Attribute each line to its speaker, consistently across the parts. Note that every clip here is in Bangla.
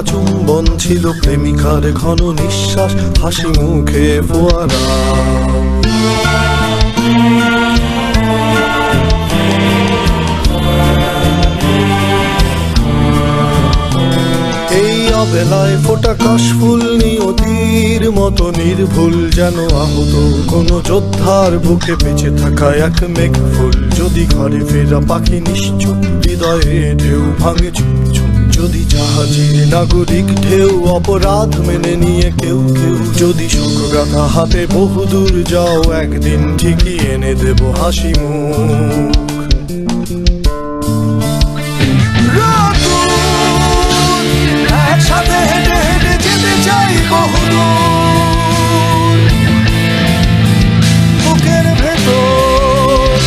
Speaker 1: চুম্বন ছিল প্রেমিকার ঘন নিঃশ্বাস, হাসি মুখে ফোয়ারা। এই অবেলায় ফোটা কাশফুল নিয়তির মতো নির্ভুল, যেন আহত কোনো যোদ্ধার বুকে বেঁচে থাকা এক মেঘ ফুল। যদি ঘরে ফেরা পাখি নিশ্চুপ, হৃদয়ে ঢেউ ভাঙে চুপ চুপ। যদি জাহাজের নাগরিক ঢেউ অপরাধ মেনে নিয়ে কেউ কেউ, যদি শোকগাথা হাতে বহুদূর যাও, একদিন ঠিকই এনে দেব হাসি মুখ। একসাথে হেঁটে হেঁটে যেতে চাই বহুদূর, বুকের ভেতর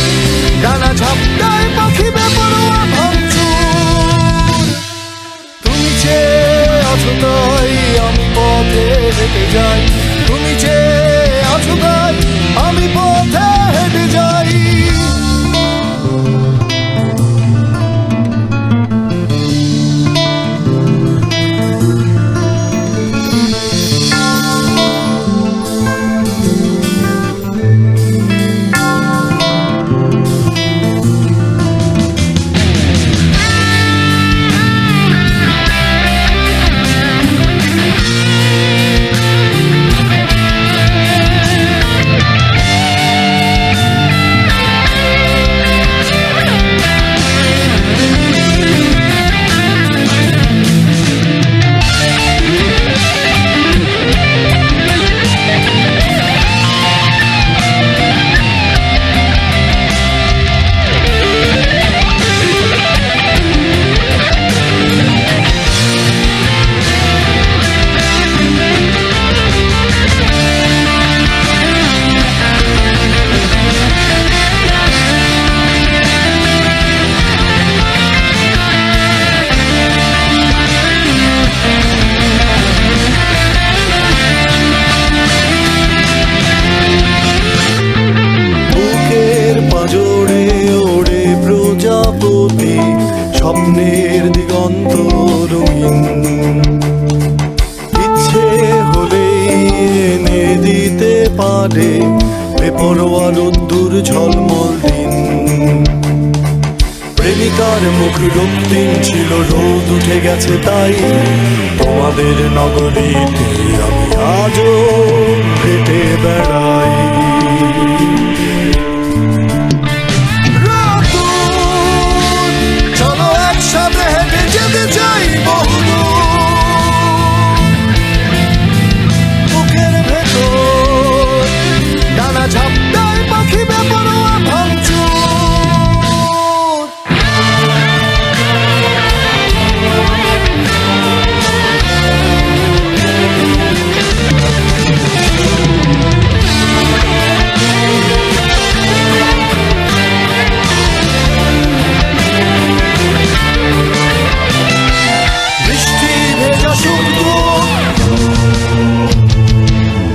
Speaker 1: ডানা ঝাপটায় পাখি বেপরোয়া ভাঙচুর। তুমি চেয়ে আছো তাই আমি পথে হেঁটে যাই, তুমি চেয়ে আছো তাই আমি পথে হেঁটে যাই। স্বপ্নের দিগন্ত রঙিন, ইচ্ছে হলেই এনে দিতে পারে বেপরোয়া রোদ্দুর ঝলমল দিন। প্রেমিকার মুখ রক্তিম ছিল, রোদ উঠে গেছে তাই তোমাদের নগরীতে আমি আজও হেঁটে বেড়াই।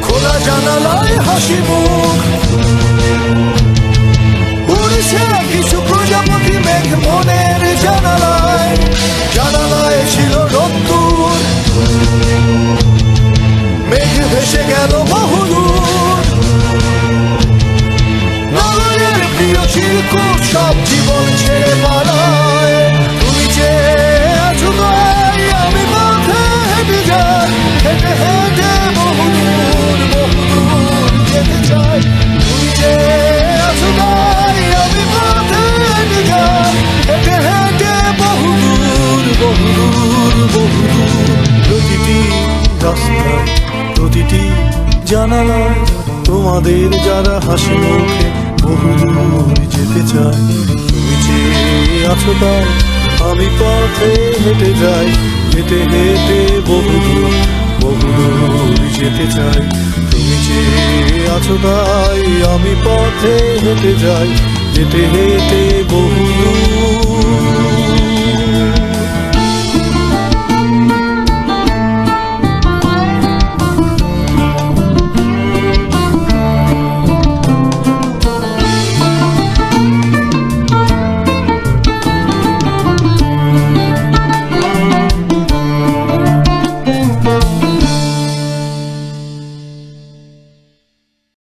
Speaker 1: খোলা জানালায় হাসি মুখ, উড়ছে কিছু প্রজাপতি মেঘ মনের জানালায়। জানালায় ছিল রোদ্দুর, মেঘ ভেসে গেল বহুদূর। নগরের প্রিয় চিরকুট সব জীবন ছেড়ে পালায়। তুমি চেয়ে আছো তাই আমি পথে হেঁটে যাই, হেঁটে হেঁটে বহুদূর বহুদূর যেতে চাই। তুমি চেয়ে আছো তাই আমি পথে হেঁটে যাই, হেঁটে হেঁটে বহুদূর বহুদূর বহুদূর। প্রতিটি রাস্তায় প্রতিটি জানালায় তোমাদের যারা হাসি মুখে বহুদূর যেতে চায়। তুমি চেয়ে আছো তাই আমি পথে হেঁটে যাই, হেঁটে হেঁটে বহুদূর বহুদূর যেতে চাই। তুমি চেয়ে আছো তাই আমি পথে হেঁটে যাই, হেঁটে হেঁটে বহুদূর।